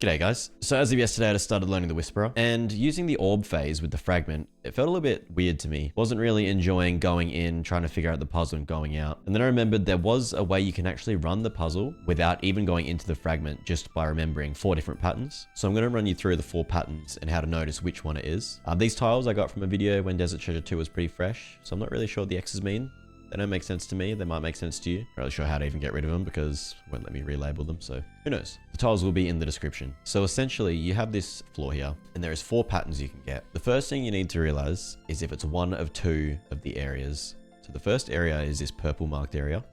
G'day guys. So as of yesterday, I just started learning the Whisperer, and using the orb phase with the Fragment, it felt a little bit weird to me. Wasn't really enjoying going in, trying to figure out the puzzle and going out. And then I remembered there was a way you can actually run the puzzle without even going into the Fragment, just by remembering 4 different patterns. So I'm going to run you through the 4 patterns and how to notice which one it is. These tiles I got from a video when Desert Treasure 2 was pretty fresh, so I'm not really sure what the X's mean. They don't make sense to me. They might make sense to you. Not really sure how to even get rid of them because it won't let me relabel them. So who knows? The tiles will be in the description. So essentially you have this floor here and there is 4 patterns you can get. The first thing you need to realize is if it's one of 2 of the areas. So the first area is this purple marked area.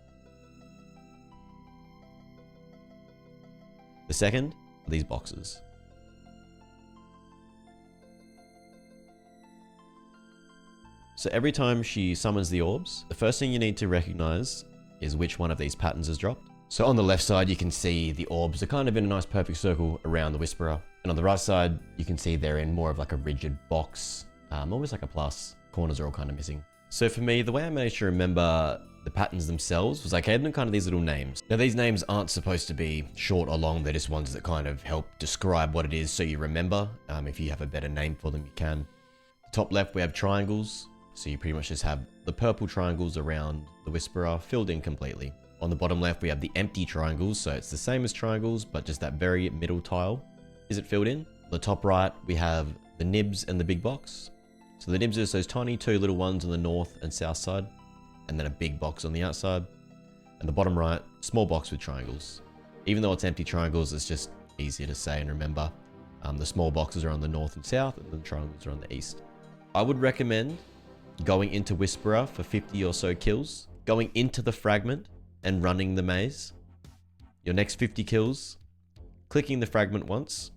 The second are these boxes. So every time she summons the orbs, the first thing you need to recognize is which one of these patterns is dropped. So on the left side, you can see the orbs are kind of in a nice perfect circle around the Whisperer. And on the right side, you can see they're in more of like a rigid box, almost like a plus. Corners are all kind of missing. So for me, the way I managed to remember the patterns themselves was I gave them kind of these little names. Now these names aren't supposed to be short or long. They're just ones that kind of help describe what it is so you remember. If you have a better name for them, you can. Top left, we have triangles. So you pretty much just have the purple triangles around the Whisperer filled in completely. On the bottom left, we have the empty triangles. So it's the same as triangles, but just that very middle tile. Is it filled in? On the top right, we have the nibs and the big box. So the nibs are just those tiny 2 little ones on the north and south side, and then a big box on the outside. And the bottom right, small box with triangles. Even though it's empty triangles, it's just easier to say and remember. The small boxes are on the north and south, and the triangles are on the east. I would recommend going into Whisperer for 50 or so kills, going into the Fragment and running the maze. Your next 50 kills, clicking the Fragment once,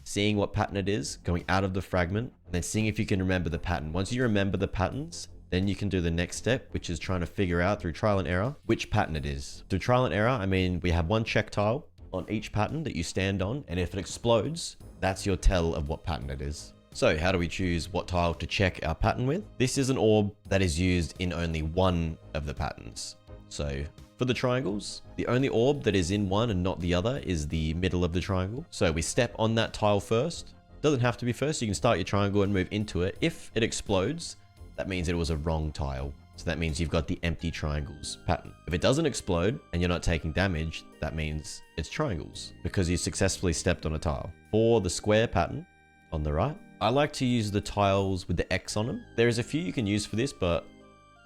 seeing what pattern it is, going out of the Fragment, and then seeing if you can remember the pattern. Once you remember the patterns, then you can do the next step, which is trying to figure out through trial and error which pattern it is. Through trial and error, I mean, we have 1 check tile on each pattern that you stand on, and if it explodes, that's your tell of what pattern it is. So how do we choose what tile to check our pattern with? This is an orb that is used in only one of the patterns. So for the triangles, the only orb that is in one and not the other is the middle of the triangle. So we step on that tile first. Doesn't have to be first. You can start your triangle and move into it. If it explodes, that means it was a wrong tile. So that means you've got the empty triangles pattern. If it doesn't explode and you're not taking damage, that means it's triangles because you successfully stepped on a tile. For the square pattern on the right, I like to use the tiles with the X on them. There is a few you can use for this, but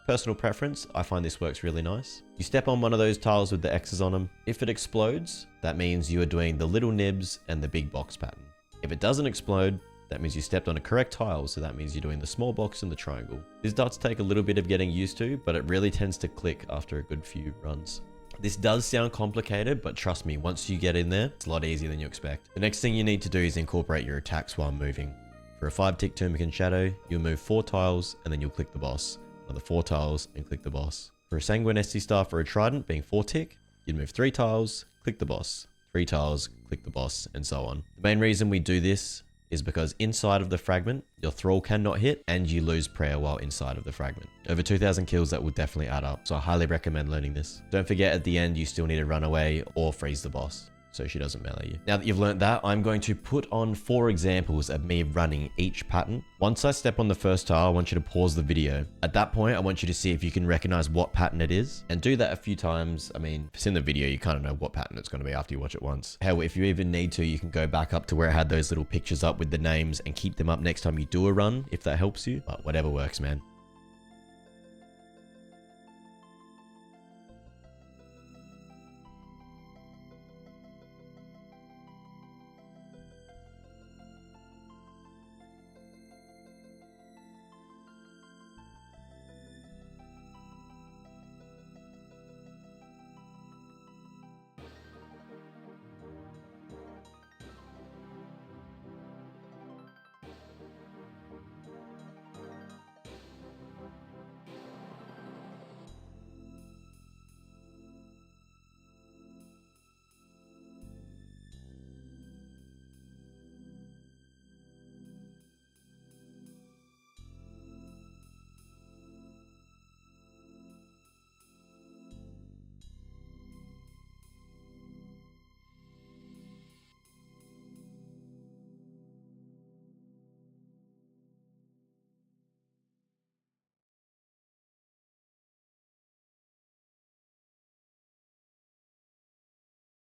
personal preference, I find this works really nice. You step on one of those tiles with the X's on them. If it explodes, that means you are doing the little nibs and the big box pattern. If it doesn't explode, that means you stepped on a correct tile, so that means you're doing the small box and the triangle. This does take a little bit of getting used to, but it really tends to click after a good few runs. This does sound complicated, but trust me, once you get in there, it's a lot easier than you expect. The next thing you need to do is incorporate your attacks while moving. For a 5-tick Turmeric Shadow, you'll move 4 tiles and then you'll click the boss. Another 4 tiles and click the boss. For a Sanguine Esty Staff or a Trident being 4-tick, you'd move 3 tiles, click the boss. 3 tiles, click the boss, and so on. The main reason we do this is because inside of the Fragment, your thrall cannot hit and you lose prayer while inside of the Fragment. Over 2,000 kills, that will definitely add up, so I highly recommend learning this. Don't forget at the end, you still need to run away or freeze the boss, so she doesn't melee you. Now that you've learned that, I'm going to put on 4 examples of me running each pattern. Once I step on the first tile, I want you to pause the video. At that point, I want you to see if you can recognize what pattern it is and do that a few times. I mean, if it's in the video, you kind of know what pattern it's going to be after you watch it once. Hell, if you even need to, you can go back up to where I had those little pictures up with the names and keep them up next time you do a run, if that helps you. But whatever works, man.